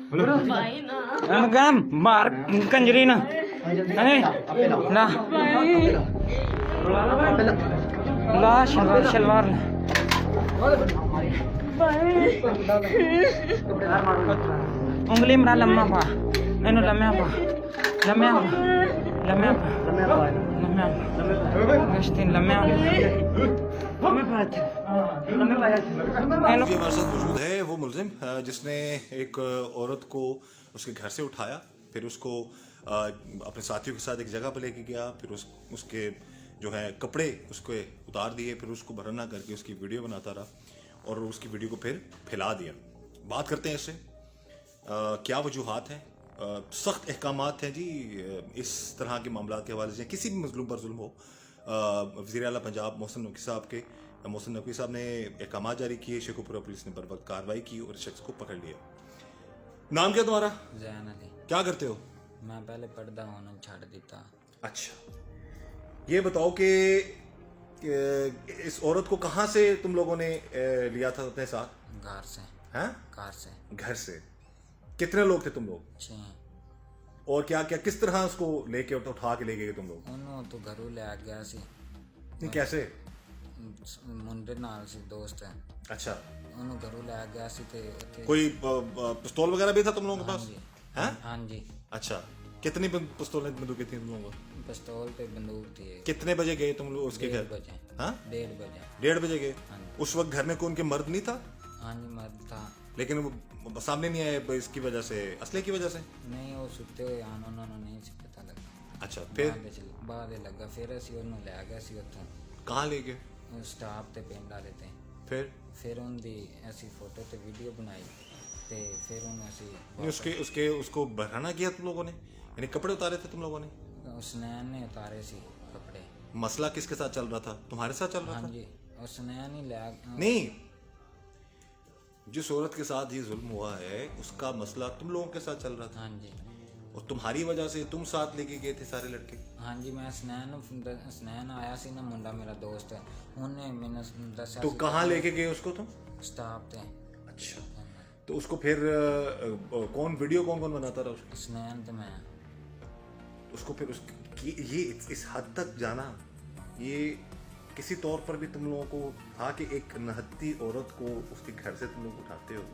भाई ना अनगम मार कंजरी ना नहीं ना ला शलवार शलवार ना उंगली मरा लम्मा पा इन्हों लम्या पा लम्या लम्या लम्या गश्तीन लम्या ये हमारे साथ मौजूद है वो मुलजिम जिसने एक औरत को उसके घर से उठाया, फिर उसको अपने साथियों के साथ एक जगह पर लेके गया, फिर उसके जो है कपड़े उसके उतार दिए, फिर उसको भरना करके उसकी वीडियो बनाता रहा और उसकी वीडियो को फिर फैला दिया। बात करते हैं इससे क्या वजूहात हैं। सख्त अहकामात हैं जी इस तरह के मामला के हवाले से। किसी भी मजलूम पर जुल्म हो, वज़ीर आला पंजाब मोहसिन नकवी साहब ने अहकाम जारी किए, शेखुपुरा पुलिस ने बर वक्त कार्रवाई की और शख्स को पकड़ लिया। नाम क्या तुम्हारा? जैन अली। क्या करते हो? मैं पहले पढ़दा होना छाड़ दिता। अच्छा, ये बताओ कि इस औरत को कहाँ से तुम लोगों ने लिया था अपने साथ? घर से। हैं? कार से। घर से। कितने लोग थे तुम लोग? 6। और क्या क्या किस तरह उसको लेके उठा के ले गए तुम लोग? ਉਹਨੂੰ तो घरों ले आ गया सी। नहीं, कैसे? मुंडे नाल सी दोस्त है। अच्छा, ਉਹਨੂੰ घरों ले आ गया सी ते कोई पिस्तौल वगैरह भी था तुम लोगों के पास? हैं? हाँ जी। अच्छा, कितनी पिस्तौलें बंदूकें थी तुम लोगों को? पिस्तौल पे बंदूक थी। कितने बजे गए तुम लोग उसके घर? 1:30 बजे। हाँ, 1:30 बजे। 1:30 बजे गए। हाँ जी। उस वक्त घर में कौन के मर्द नहीं था? हाँ जी मर्द था। लेकिन वो सामने नहीं आए इसकी वजह से, असले की वजह से? नहीं वो सुते हुए आन उन्होंने नहीं सी पता लगा। अच्छा, फिर बाद लगा फिर ਅਸੀਂ ਉਹਨੂੰ ਲੈ ਗਿਆ ਸੀ ਉੱਥੋਂ। कहाँ ले गए? ਸਟਾਫ ਤੇ ਪਿੰਡ ਵਾਲੇ ਤੇ फिर ਉਹਦੀ ਅਸੀਂ ਫੋਟੋ ਤੇ ਵੀਡੀਓ ਬਣਾਈ ਤੇ ਫਿਰ ਉਹਨੂੰ ਅਸੀਂ उसको बहाना किया तुम लोगों ने, यानी कपड़े उतारे थे तुम लोगों ने? ਉਸਨैन ने उतारे सी कपड़े। मसला किसके साथ चल रहा था? तुम्हारे साथ चल रहा हाँ था? जी, उस्नैन ही ले नहीं, जिस औरत के साथ ये जुल्म हुआ है उसका मसला तुम लोगों के साथ चल रहा था हाँ जी। और तुम्हारी वजह से तुम साथ लेके गए थे सारे लड़के? हाँ जी, मैं स्नैन आया सी ना मुंडा मेरा दोस्त है, उन्हें मैंने दसा तो कहाँ लेके गए उसको तुम? स्टाफ थे। अच्छा, तो उसको फिर कौन बनाता रहा उसको? स्नैन तो मैं उसको फिर ये इस हद तक जाना, ये किसी तौर पर भी तुम लोगों को था कि एक नहत्ती औरत को उसके घर से तुम लोग उठाते हो,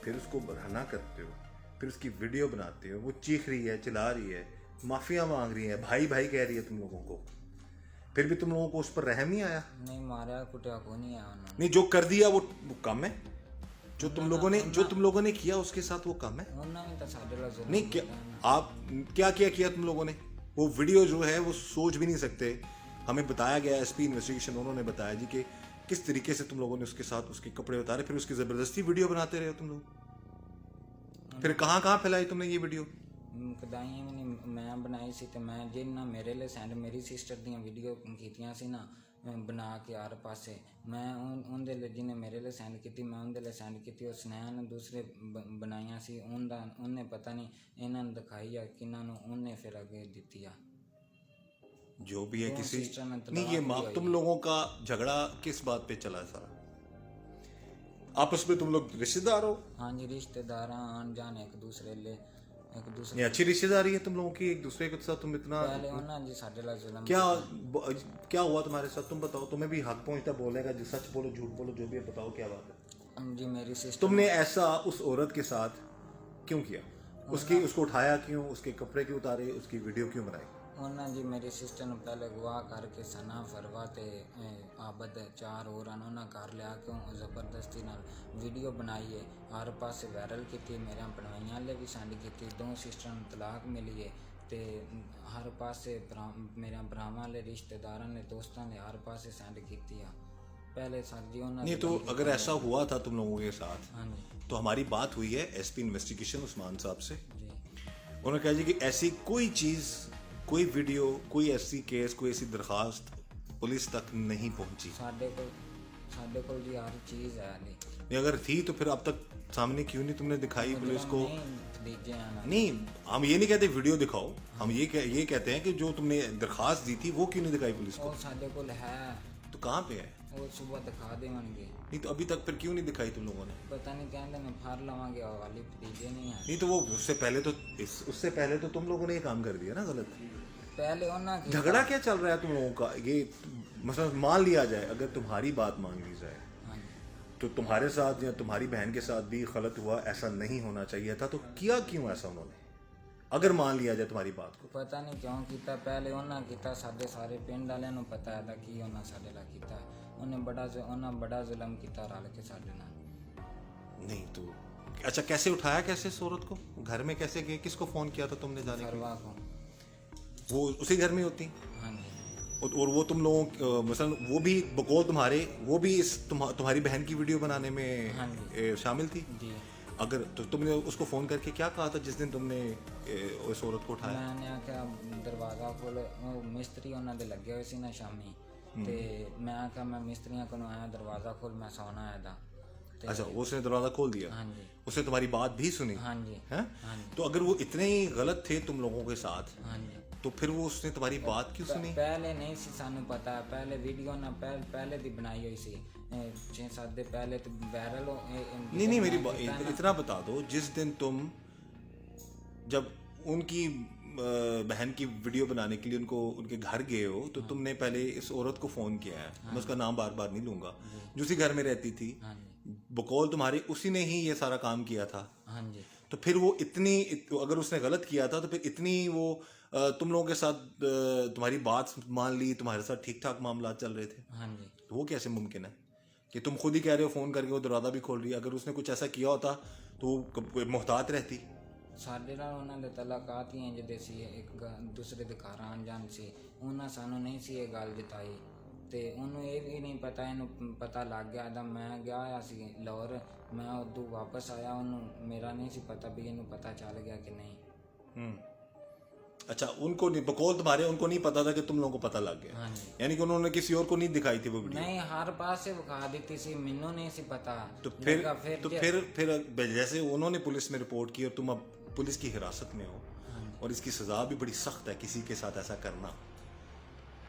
फिर उसको बहाना करते हो, फिर उसकी वीडियो बनाते हो, वो चीख रही है, चिल्ला रही है, माफिया मांग रही है, भाई भाई कह रही है तुम लोगों को, फिर भी तुम लोगों को उस पर रहम नहीं आया? नहीं मारा कुटिया को नहीं आया उन्होंने। नहीं, जो कर दिया वो कम है? जो तुम लोगों ने किया उसके साथ वो कम है? उन्होंने तो साढ़े लाख नहीं, क्या आप क्या किया तुम लोगों ने? वो वीडियो जो है वो सोच भी नहीं सकते। हमें बताया गया, एसपी इन्वेस्टिगेशन उन्होंने बताया जी कि किस तरीके से तुम लोगों ने उसके साथ उसके कपड़े उतारे, फिर उसकी जबरदस्ती वीडियो बनाते रहे तुम लोग। फिर कहाँ फैलाई तुमने ये वीडियो? कदाई भी नहीं मैं बनाई सी ते मैं जिन्ना मेरे लिए सेंड मेरी सिस्टर दी वीडियो कीतियां सी ना बना के हर पासे, मैं उनदे लिए जिन्हें मेरे लिए सेंड की मैं उनदे लिए सेंड की और स्नैन दूसरे बनाइया सी उन्हें पता नहीं इन्होंने दिखाई या किन्होंने उन्हें फिर आगे दी आ। जो भी है किसी नहीं, ये तलाक तुम लोगों का झगड़ा किस बात पे चला है सारा? आपस में तुम लोग रिश्तेदार हो? हाँ जी, रिश्तेदार आन जान एक दूसरे ले ये अच्छी रिश्तेदारी है तुम लोगों की एक दूसरे के साथ? तुम इतना पहले उन्होंने जी साढ़े लाख जुल्म क्या हुआ तुम्हारे साथ? तुम बताओ, तुम्हें भी हक पहुंचता बोलने का, जो सच बोलो झूठ बोलो जो भी है, बताओ क्या बात है? जी मेरी सिस्टर तुमने ऐसा उस औरत के साथ क्यों किया? उसको उठाया क्यों? उसके कपड़े क्यों उतारे? उसकी वीडियो क्यों बनाई? उन्होंने जी मेरी सिस्टर ने पहले गवाह करके सना फरवा ते आबद 4 और उन्होंने घर लिया क्यों जबरदस्ती नाल वीडियो बनाई है, हर पास वायरल की, मेरे पढ़वाइयां ले भी सेंड की, 2 सिस्टर ने तलाक मिली है ते हर पास मेरे भरावां ले रिश्तेदारां ने दोस्तां ने हर पास सेंड की पहले सर जी उन्होंने। नहीं, तो अगर ऐसा हुआ था तुम लोगों के साथ, हाँ जी, तो हमारी बात हुई है एसपी इन्वेस्टिगेशन उस्मान साहब से, जी उन्होंने कहा जी कि ऐसी कोई चीज़, कोई वीडियो, कोई ऐसी केस, कोई ऐसी दरखास्त पुलिस तक नहीं पहुंची। साढ़े को जी हर चीज़ है नहीं, अगर थी तो फिर अब तक सामने क्यों नहीं तुमने दिखाई पुलिस को? नहीं, हम ये नहीं कहते वीडियो दिखाओ, हम ये कहते हैं कि जो तुमने दरखास्त दी थी वो क्यों नहीं दिखाई पुलिस को? साढ़े को है तो कहाँ पे है? वो सुबह दिखा देंगे। नहीं तो अभी तक फिर क्यों नहीं दिखाई तुम लोगों ने? पता नहीं कहते मैं फार लवांगे और वाली फ्रीजे नहीं है। नहीं तो वो उससे पहले तो तुम लोगों ने ये काम कर दिया ना गलत। पहले उन्होंने किया। झगड़ा क्या चल रहा है तुम लोगों का? ये मतलब मान लिया जाए, अगर तुम्हारी बात मान ली जाए हाँ जी। तो तुम्हारे साथ या तुम्हारी बहन के साथ भी गलत हुआ, ऐसा नहीं होना चाहिए था, तो किया क्यों ऐसा उन्होंने? अगर मान लिया जाए तुम्हारी बात को। पता नहीं क्यों किया। पहले उन्होंने किया, साढ़े सारे पिंड वाले नूं पता है कि उन्होंने साढ़े ला किया। उन्हें बड़ा जुल्म किया रल के साढ़े नाल। नहीं तो अच्छा, कैसे उठाया कैसे इस औरत को? घर में कैसे गए? किसको फोन किया था तुमने जाने के लिए? फरवा को। वो उसी घर में होती? हाँ जी। और वो तुम लोगों मसलन वो भी बकौल तुम्हारे, वो भी इस तुम्हारी बहन की वीडियो बनाने में हाँ जी। शामिल थी? जी। अगर तो तुमने उसको फोन करके क्या कहा था जिस दिन तुमने उस औरत को उठाया? मैंने आख्या दरवाजा खोल, वो मिस्त्री उन्होंने लगे हुए सी ना शामी, ते मैं आख्या मैं मिस्त्रियों को आया दरवाजा खोल, मैं सोना आया था। अच्छा, उसने दरवाजा खोल दिया? हाँ जी। उसने तुम्हारी बात भी सुनी? हाँ जी। हैं? हाँ जी। तो अगर वो इतने ही गलत थे तुम लोगों के साथ, हाँ जी। तो फिर वो उसने तुम्हारी बात क्यों सुनी? पहले नहीं सी सानू पता, पहले वीडियो ना पहले दी बनाई हुई सी 6-7 दिन पहले तो वायरल हो। नहीं मेरी इतना बता दो, जिस दिन तुम जब उनकी बहन की वीडियो बनाने के लिए उनके घर गए हो, तो तुमने पहले इस औरत को फोन किया है, मैं उसका नाम बार बार नहीं लूंगा, जो उसी घर में रहती थी, हाँ जी। बकौल तुम्हारी उसी ने ही ये सारा काम किया था। हाँ जी। तो फिर वो अगर उसने गलत किया था तो फिर इतनी वो तुम लोगों के साथ तुम्हारी बात मान ली, तुम्हारे साथ ठीक ठाक मामला चल रहे थे, हाँ जी। तो वो कैसे मुमकिन है कि तुम खुद ही कह रहे हो फोन करके वो दरवाजा भी खोल रही है? अगर उसने कुछ ऐसा किया होता तो वो मोहतात रहती। ਸਾਡੇ ਨਾਲ ਉਹਨਾਂ ਦੇ ਤਲਾਕਾਤ ਹੀ ਇੰਜ ਦੇ ਸੀ, ਇੱਕ ਦੂਸਰੇ ਦੇ ਘਰ ਆਉਣ ਜਾਣ ਸੀ। ਉਹਨਾਂ ਸਾਨੂੰ ਨਹੀਂ ਸੀ ਇਹ ਗੱਲ ਜਤਾਈ, ਤੇ ਉਹਨੂੰ ਇਹ ਵੀ ਨਹੀਂ ਪਤਾ, ਇਹਨੂੰ ਪਤਾ ਲੱਗ ਗਿਆ ਤਾਂ ਮੈਂ ਗਿਆ ਹੋਇਆ ਸੀ ਲਾਹੌਰ, ਮੈਂ ਉਦੋਂ ਵਾਪਸ ਆਇਆ, ਉਹਨੂੰ ਮੇਰਾ ਨਹੀਂ ਸੀ ਪਤਾ ਵੀ ਇਹਨੂੰ ਪਤਾ ਚੱਲ ਗਿਆ ਕਿ नहीं। अच्छा, उनको नहीं, बकौल तुम्हारे उनको नहीं पता था कि तुम लोगों को पता लग गया? हाँ जी। यानी कि उन्होंने किसी और को नहीं दिखाई थी वो वीडियो? नहीं, हर पास से विखा देती सी, मैनू नहीं सी पता। तो फिर लगा फिर जैसे उन्होंने पुलिस में रिपोर्ट की और तुम अब पुलिस की हिरासत में हो और इसकी सजा भी बड़ी सख्त है किसी के साथ ऐसा करना,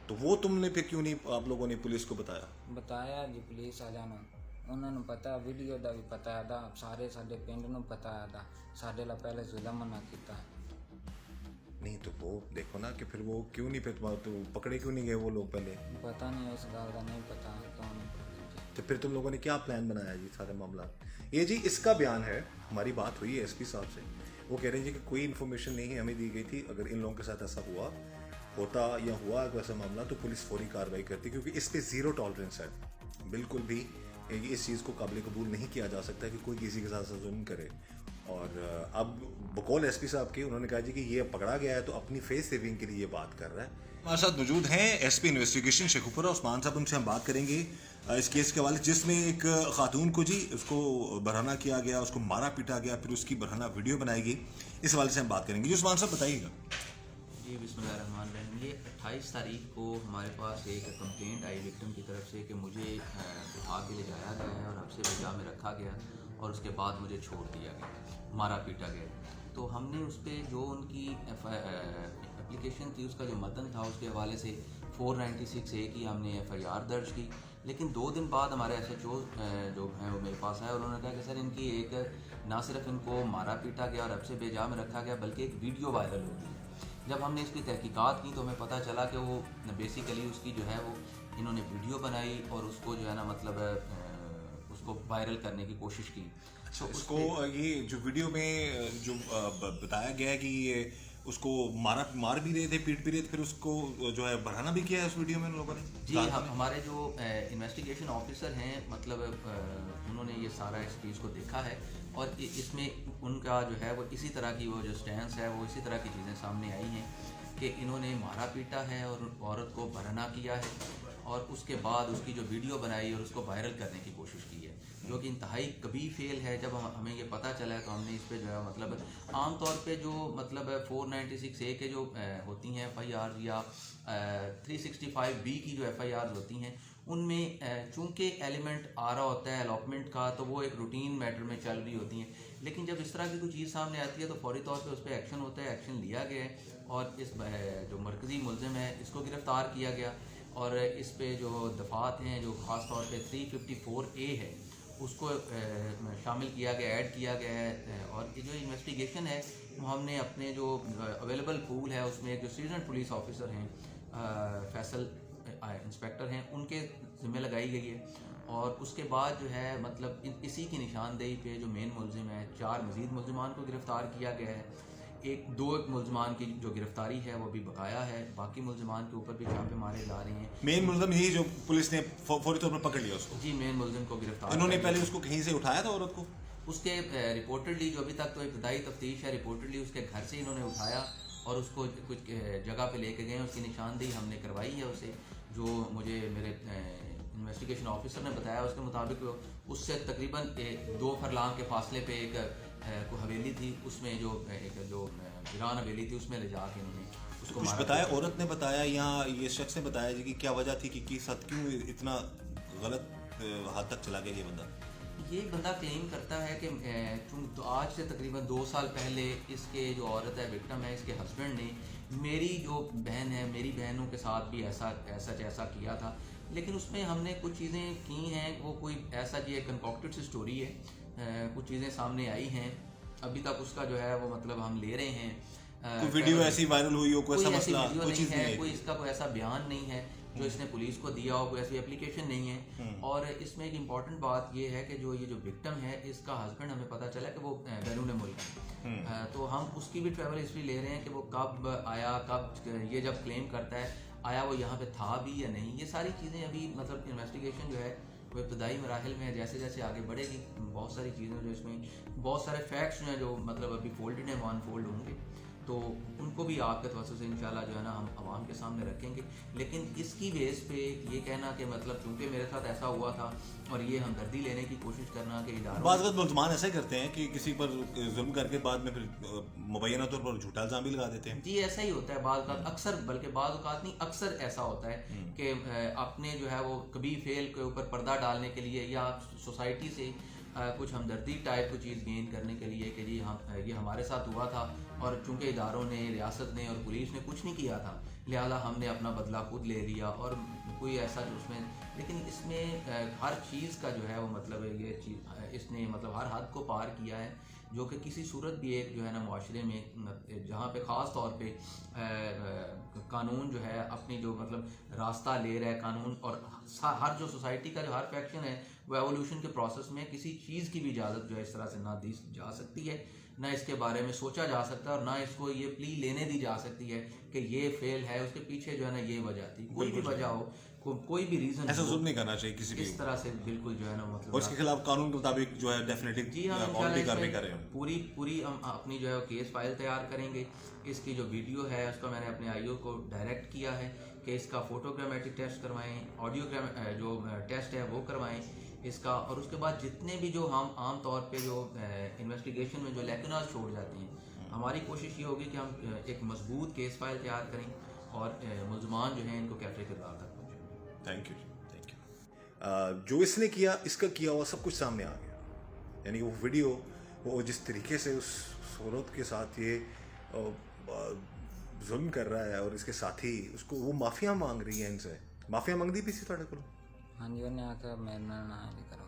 तो वो तुमने फिर क्यों नहीं आप लोगों ने पुलिस को बताया जी पुलिस वालियां ਨੂੰ। ਉਹਨਾਂ ਨੂੰ ਪਤਾ, ਵੀਡੀਓ ਦਾ ਵੀ ਪਤਾ ਹੈ ਦਾ, ਸਾਰੇ ਸਾਡੇ ਪਿੰਡ ਨੂੰ ਪਤਾ ਹੈ ਦਾ, ਸਾਡੇ ਲਾ ਪਹਿਲੇ ਜ਼ੁਲਮ ਨਾ ਕੀਤਾ। नहीं तो वो देखो ना कि फिर वो क्यों नहीं, फिर तो पकड़े क्यों नहीं गए वो लोग पहले? पता नहीं, इस गल का नहीं पता कौन। तो फिर तुम लोगों ने क्या प्लान बनाया जी सारे मामला? ये जी इसका बयान है, हमारी बात हुई है एसपी साहब से, वो कह रहे हैं जी कि कोई इन्फॉर्मेशन नहीं हमें दी गई थी, अगर इन लोगों के साथ ऐसा होता या हुआ वैसा मामला तो पुलिस फौरी कार्रवाई करती, क्योंकि इस पे ज़ीरो टॉलरेंस है। बिल्कुल भी इस चीज़ को काबिल कबूल नहीं किया जा सकता कि कोई किसी के साथ जुल्म करे। और अब बकौल एसपी साहब की, उन्होंने कहा जी कि ये पकड़ा गया है तो अपनी फेस सेविंग के लिए ये बात कर रहा है। हमारे साथ मौजूद हैं एसपी इन्वेस्टिगेशन शेखुपुरा उस्मान साहब, उनसे हम बात करेंगे इस केस के हवाले, जिसमें एक खातून को जी उसको बरहना किया गया, उसको मारा पीटा गया, फिर उसकी बरहना वीडियो बनाई गई, इस हवाले से हम बात करेंगे। जी उस्मान साहब बताइएगा। जी बिस्मिल्लाहिर्रहमानिर्रहीम। ये 28 तारीख को हमारे पास एक कंप्लेंट आई विक्टिम की तरफ से कि मुझे उठा के ले जाया गया है और हफ्से बेजा में रखा गया और उसके बाद मुझे छोड़ दिया गया, मारा पीटा गया। तो हमने उस पर जो उनकी एप्लीकेशन थी उसका जो मतन था उसके हवाले से 496A की हमने FIR दर्ज की। लेकिन 2 दिन बाद हमारे SHO जो हैं वो मेरे पास आए और उन्होंने कहा कि सर इनकी एक ना सिर्फ इनको मारा पीटा गया और हफ्से बेजा में रखा गया बल्कि एक वीडियो वायरल हो गई। जब हमने इसकी तहकीकात की तो हमें पता चला कि वो बेसिकली उसकी जो है वो इन्होंने वीडियो बनाई और उसको जो है ना मतलब उसको वायरल करने की कोशिश की। तो उसको ये जो वीडियो में जो बताया गया है कि ये उसको मार भी रहे थे, पीट भी रहे थे, फिर उसको जो है बढ़ाना भी किया है उस वीडियो में उन लोगों ने? जी हमारे जो इन्वेस्टिगेशन ऑफिसर हैं मतलब उन्होंने ये सारा इस चीज़ को देखा है और इसमें उनका जो है वो इसी तरह की वो जो स्टैंस है वो इसी तरह की चीज़ें सामने आई हैं कि इन्होंने मारा पीटा है और औरत को बरहना किया है और उसके बाद उसकी जो वीडियो बनाई और उसको वायरल करने की कोशिश की है, जो कि इंतहाई कभी फेल है। जब हमें ये पता चला है तो हमने इस पे जो है मतलब आम तौर पे जो मतलब 496A के जो होती हैं FIR या 365B की जो FIR होती हैं उनमें चूँकि एलिमेंट आ रहा होता है अलॉटमेंट का तो वो एक रूटीन मैटर में चल रही होती हैं, लेकिन जब इस तरह की कोई चीज़ सामने आती है तो फौरी तौर पे उस पर एक्शन होता है। एक्शन लिया गया है और इस जो मरकज़ी मुलज़िम है इसको गिरफ़्तार किया गया। और इस पे जो दफात हैं जो ख़ास तौर पे 354A है उसको शामिल किया गया, ऐड किया गया है। और ये जो इन्वेस्टिगेशन है वो हमने अपने जो अवेलेबल पूल है उसमें एक जो सीजन पुलिस ऑफिसर हैं फैसल इंस्पेक्टर हैं उनके ज़िम्मे लगाई गई है। और उसके बाद जो है मतलब इसी की निशानदेही पे जो मेन मुलजिम है 4 मज़ीद मुलजिमान को गिरफ़्तार किया गया है। दो मुलजमान की जो गिरफ्तारी है वो भी बकाया है, बाकी मुलजमान के ऊपर भी छापे मारे जा रहे हैं। मेन मुलजिम यही जो पुलिस ने फौरी तौर पर पकड़ लिया उसको? जी, मेन मुलजिम को गिरफ्तार। इन्होंने पहले उसको कहीं से उठाया था औरत को? उसके रिपोर्टेडली जो अभी तक तो इब्तदाई तफ्तीश है, रिपोर्टेडली उसके घर से इन्होंने उठाया और उसको कुछ जगह पे लेके गए, उसकी निशानदेही हमने करवाई है उसे। जो मुझे मेरे इन्वेस्टिगेशन ऑफिसर ने बताया उसके मुताबिक उससे तकरीबन 2 फरलांग के फासले पे एक हवेली थी, उसमें जो वीरान हवेली थी उसमें ले जाके उन्होंने उसको कुछ बताया? औरत ने बताया या ये शख्स ने बताया जी कि क्या वजह थी कि किस हद क्यों इतना गलत हाथ तक चला गया ये बंदा? ये बंदा क्लेम करता है कि तो आज से तकरीबन 2 साल पहले इसके जो औरत है विक्टिम है इसके हस्बैंड ने मेरी जो बहन है मेरी बहनों के साथ भी ऐसा किया था, लेकिन उसमें हमने कुछ चीज़ें की हैं, वो कोई ऐसा जी एक कंकॉक्टेड सी स्टोरी है, कुछ चीज़ें सामने आई हैं, अभी तक उसका जो है वो मतलब हम ले रहे हैं। कोई वीडियो ऐसी वायरल हुई हो, कोई ऐसा मसला, कोई चीज़ नहीं है, कोई इसका कोई ऐसा बयान नहीं है जो इसने पुलिस को दिया हो, कोई ऐसी एप्लीकेशन नहीं है। और इसमें एक इम्पॉर्टेंट बात ये है कि जो ये जो विक्टिम है इसका हस्बैंड हमें पता चला कि वो बैरून मुल्क है, तो हम उसकी भी ट्रैवल हिस्ट्री ले रहे हैं कि वो कब आया, कब ये जब क्लेम करता है आया वो यहाँ पे था भी या नहीं। ये सारी चीज़ें अभी मतलब इन्वेस्टिगेशन जो है वो इब्तदाई मराहिल में है, जैसे जैसे आगे बढ़ेगी बहुत सारी चीज़ें जो इसमें बहुत सारे फैक्ट्स जो हैं जो मतलब अभी फोल्डेड हैं वो अनफोल्ड होंगे, तो उनको भी आपके तवज्जो से इंशाल्लाह जो है ना हम आवाम के सामने रखेंगे। लेकिन इसकी बेस पे ये कहना कि मतलब क्योंकि मेरे साथ ऐसा हुआ था और ये हमदर्दी लेने की कोशिश करना कि इदारों बाज़ मुलजमान ऐसा करते हैं कि किसी पर जुल्म करके बाद में फिर मुबैना तौर पर झूठा इल्ज़ाम भी लगा देते हैं। जी ऐसा ही होता है बाज़ अक्सर, बल्कि बाज़ औक़ात नहीं अक्सर ऐसा होता है कि अपने जो है वो कभी फेल के ऊपर पर्दा डालने के लिए या सोसाइटी से कुछ हमदर्दी टाइप की चीज़ गेन करने के लिए कि जी ये हमारे साथ हुआ था और चूंकि इदारों ने, रियासत ने और पुलिस ने कुछ नहीं किया था लिहाजा हमने अपना बदला खुद ले लिया और कोई ऐसा जो उसमें, लेकिन इसमें हर चीज़ का जो है वो मतलब ये चीज़ इसने मतलब हर हद को पार किया है, जो कि किसी सूरत भी एक जो है ना मुआशरे में जहाँ पे ख़ास तौर पे कानून जो है अपनी जो मतलब रास्ता ले रहा है कानून, और हर जो सोसाइटी का जो हर फैक्शन है वो एवोल्यूशन के प्रोसेस में किसी चीज़ की भी इजाज़त जो है इस तरह से ना दी जा सकती है, ना इसके बारे में सोचा जा सकता है और ना इसको ये प्ली लेने दी जा सकती है कि ये फेल है, उसके पीछे जो है ना ये वजह थी, कोई भी वजह हो, कोई भी रीज़न ऐसा जुल्म नहीं करना चाहिए किसी भी इस तरह से, बिल्कुल जो है ना मतलब और इसके खिलाफ कानून के मुताबिक जो है डेफिनेटली जी हम ऑलरेडी कार्रवाई कर रहे हैं। पूरी हम अपनी जो है केस फाइल तैयार करेंगे। इसकी जो वीडियो है उसका मैंने अपने आईओ को डायरेक्ट किया है कि इसका फोटोग्रामेट्रिक टेस्ट करवाएं, ऑडियो जो टेस्ट है वो करवाएं इसका, और उसके बाद जितने भी जो हम आम तौर पे जो इन्वेस्टिगेशन में जो लैकुनास छोड़ जाते हैं, हमारी कोशिश ये होगी कि हम एक मजबूत केस फाइल तैयार करें और मुलजमान जो हैं इनको कैफे किरदार तक पहुँचाएं। Thank you. जो इसने किया, इसका किया हुआ सब कुछ सामने आ गया, यानी वो वीडियो, वो जिस तरीके से उस औरत के साथ ये जुल्म कर रहा है और इसके साथी उसको वो माफिया मांग रही है, इनसे माफिया मंगदी भी सी ਤੁਹਾਡੇ ਕੋਲ? हाँ जी, उन्हें आकर मेरे ना इंज करो।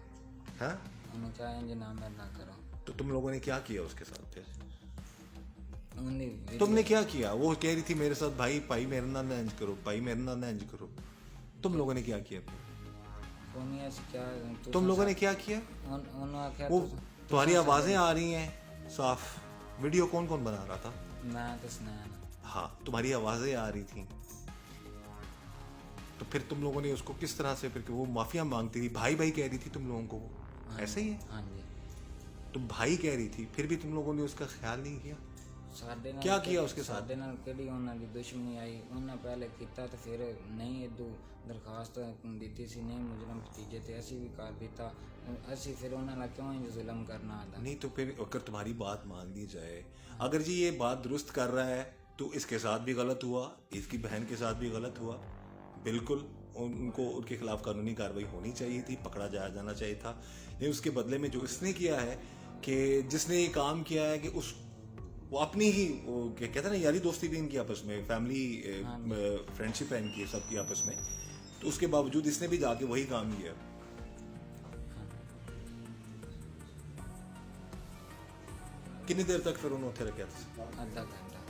हाँ, उन्हें चाहे इंज ना मेरे ना करो। तो तुम लोगों ने क्या किया उसके साथ? उन्हें तुमने क्या किया? वो कह रही थी मेरे साथ भाई मेरे नाल इंज करो, भाई मेरे नाल इंज करो। तुम लोगों ने क्या किया? क्या तुम लोगों ने क्या किया? उन्होंने आख्या वो तुम्हारी आवाजें आ रही हैं साफ, वीडियो कौन कौन बना रहा था? मैं तो सुनाया। हाँ, तुम्हारी आवाजें आ रही थी, तो फिर तुम लोगों ने उसको किस तरह से, फिर वो माफिया मांगती थी, भाई कह रही थी तुम लोगों को, वो ऐसे ही है? हाँ जी, तुम भाई कह रही थी, फिर भी तुम लोगों ने उसका ख्याल नहीं किया? क्या किया उसके साथ? साडे नाल केड़ी उन्हां दी दुश्मनी आई, उन्हें पहले किया तो फिर नहीं इदू दरखास्त दी सी नहीं मुजरम भतीजे थे असी भी कर दिता, असी फिर उन्होंने क्यों जुल्म करना आता? नहीं तो फिर अगर तुम्हारी बात मान ली जाए, अगर जी ये बात दुरुस्त कर रहा है तो इसके साथ भी गलत हुआ, इसकी बहन के साथ भी गलत हुआ, बिल्कुल उनको उनके खिलाफ कानूनी कार्रवाई होनी चाहिए थी, पकड़ा जाना चाहिए था। लेकिन उसके बदले में जो इसने किया है कि जिसने ये काम किया है कि वो अपनी ही वो क्या कहते हैं ना, यारी दोस्ती भी इनकी आपस में, फैमिली फ्रेंडशिप है इनकी सबकी आपस में, तो उसके बावजूद इसने भी जाके वही काम किया। कितनी देर तक फिर उन्होंने उत्थे रखा था? आधा घंटा।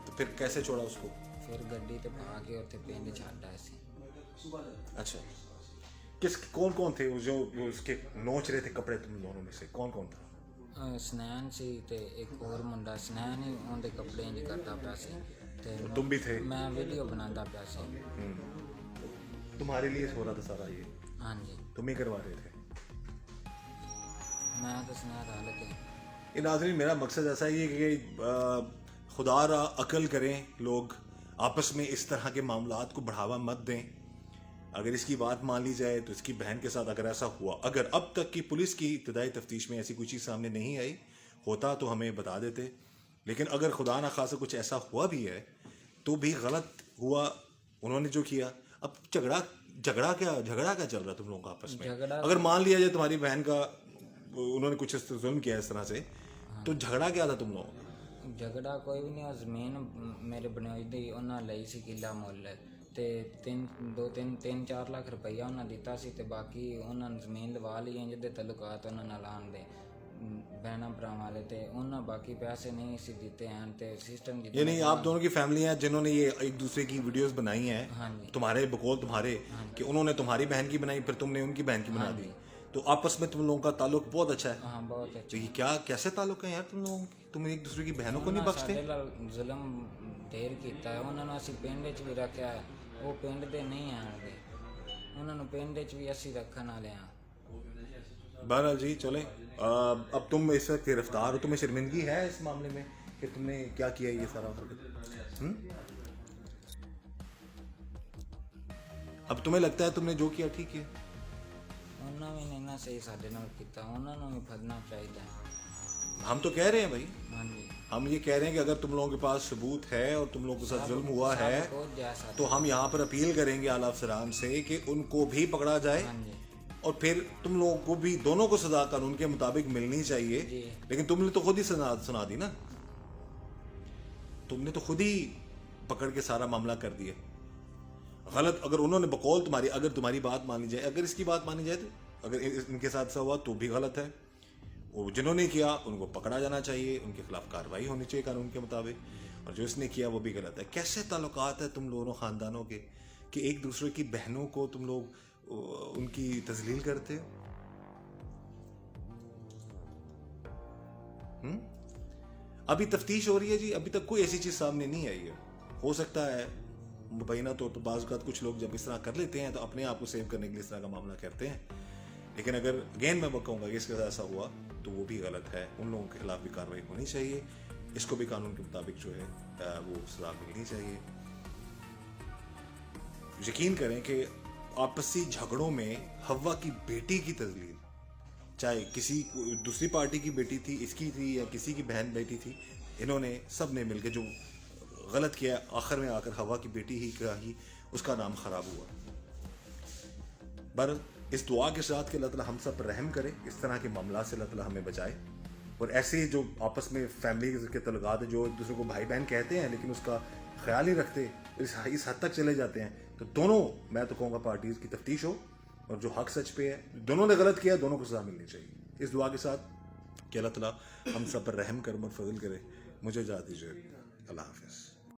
तो फिर कैसे छोड़ा उसको? फिर गड्डी ते पा के उत्थे पिंड छड्ड आए सी। अच्छा, कौन कौन थे वो उसके नोच रहे थे कपड़े तुम दोनों में से? कौन कौन था? स्नैन सी ते एक और मुंडा, स्नैन ही उनके कपड़े इंज करता पिया सी ते तुम भी थे? मैं वीडियो बनाता पिया सी। तुम्हारे लिए हो रहा था सारा ये? हाँ जी, तुम ही करवा रहे थे? मैं तो स्नैन डाल के। ये नाज़रीन, मेरा मकसद ऐसा ही है कि खुदा रा अकल करें लोग, आपस में इस तरह के मामलात को बढ़ावा मत दें। अगर इसकी बात मान ली जाए तो इसकी बहन के साथ अगर ऐसा हुआ, अगर अब तक की पुलिस की इब्तदाई तफ्तीश में ऐसी कोई चीज़ सामने नहीं आई होता तो हमें बता देते, लेकिन अगर खुदा ना खासा कुछ ऐसा हुआ भी है तो भी गलत हुआ उन्होंने जो किया। अब झगड़ा क्या चल रहा है तुम लोगों का आपस में? अगर मान लिया जाए तुम्हारी बहन का उन्होंने कुछ जुल्म किया इस तरह से, तो झगड़ा क्या था तुम लोगों का? झगड़ा कोई भी नहीं, जमीन मेरे बनोई दी उन्होंने लई सी किला मुੱਲ ਤੇ 3-4 ਲੱਖ ਰੁਪਈਆ ਉਹਨਾਂ ਦਿੱਤਾ ਸੀ ਤੇ ਬਾਕੀ ਉਹਨਾਂ ਨੇ ਜ਼ਮੀਨ ਲਵਾ ਲਈ ਇੰਜ ਦੇ ਤਲੁਕਾਤ ਉਹਨਾਂ ਨਾਲ ਆਉਣ ਦੇ बहना भरावां वाले थे, उन्होंने बाकी पैसे नहीं सी दिते हैं ते सिस्टम ये नहीं आप दोनों की फैमिली है जिन्होंने ये एक दूसरे की वीडियोस बनाई हैं? हाँ जी। तुम्हारे बकौल तुम्हारे कि उन्होंने तुम्हारी बहन की बनाई फिर तुमने उनकी बहन की बना दी, तो आपस में तुम लोगों का ताल्लुक बहुत अच्छा है? हाँ बहुत अच्छा। तो ये क्या कैसे ताल्लुक है यार तुम लोगों के? तुम एक दूसरे की बहनों को नहीं बख्शते? जुल्म ढेर कीता है उन्होंने, असीं पिंड च भी रखा है, वो पिंड दे नहीं आणगे, उन्होंने पिंड च भी असीं रखण वाले हाँ। बहरहाल जी चले, अब तुम इस वक्त गिरफ्तार हो, तुम्हें शर्मिंदगी है इस मामले में कि तुमने क्या किया ये सारा? अब तुम्हें लगता है तुमने जो किया ठीक है? उन्होंने भी नहीं ना सही साडे नाल कीता, उन्होंने भी फड़ना चाहिए। हम तो कह रहे हैं भाई, हाँ जी, हम ये कह रहे हैं कि अगर तुम लोगों के पास सबूत है और तुम लोगों के साथ जुल्म हुआ है तो हम यहाँ पर अपील करेंगे आला अफसरान से कि उनको भी पकड़ा जाए हाँ जी, और फिर तुम लोगों को भी, दोनों को सजा कानून के मुताबिक मिलनी चाहिए। लेकिन तुमने तो खुद ही सुना दी ना, तुमने तो खुद ही पकड़ के सारा मामला कर दिया गलत। अगर उन्होंने बकौल तुम्हारी, अगर तुम्हारी बात मानी जाए, अगर इसकी बात मानी जाए, तो अगर इनके साथ ऐसा हुआ तो भी गलत है। वो जिन्होंने किया उनको पकड़ा जाना चाहिए, उनके खिलाफ कार्रवाई होनी चाहिए कानून के मुताबिक, और जो इसने किया वो भी गलत है। कैसे ताल्लुकात है तुम दोनों खानदानों के कि एक दूसरे की बहनों को तुम लोग उनकी तजलील करते हो? अभी तफ्तीश हो रही है जी, अभी तक कोई ऐसी चीज सामने नहीं आई है। हो सकता है मुबैना तौर पर बाज़ औक़ात कुछ लोग जब इस तरह कर लेते हैं तो अपने आप को सेव करने के लिए इस तरह का मामला करते हैं, लेकिन अगर अगेन मैं कहूँगा कि इसके साथ ऐसा हुआ तो वो भी गलत है, उन लोगों के खिलाफ भी कार्रवाई होनी चाहिए, इसको भी कानून के मुताबिक जो है वो सजा मिलनी चाहिए। यकीन करें कि आपसी झगड़ों में हवा की बेटी की तजलील, चाहे किसी दूसरी पार्टी की बेटी थी, इसकी थी या किसी की बहन बेटी थी, इन्होंने सब ने मिलकर जो गलत किया आखिर में आकर हवा की बेटी ही का ही उसका नाम खराब हुआ। पर इस दुआ के साथ कि अल्लाह ताला हम सब पर रहम करे, इस तरह के मामला से अल्लाह ताला हमें बचाए, और ऐसे जो आपस में फैमिली के तल्लुकात है, जो एक दूसरे को भाई बहन कहते हैं लेकिन उसका ख्याल नहीं रखते, इस हद तक चले जाते हैं, तो दोनों, मैं तो कहूँगा पार्टीज की तफ्तीश हो और जो हक सच पे है, दोनों ने गलत किया, दोनों को सजा मिलनी चाहिए। इस दुआ के साथ कि अल्लाह ताला हम सब पर रहम कर और फजल करे। मुझे इजाज़त दीजिए, अल्लाह हाफ़िज़।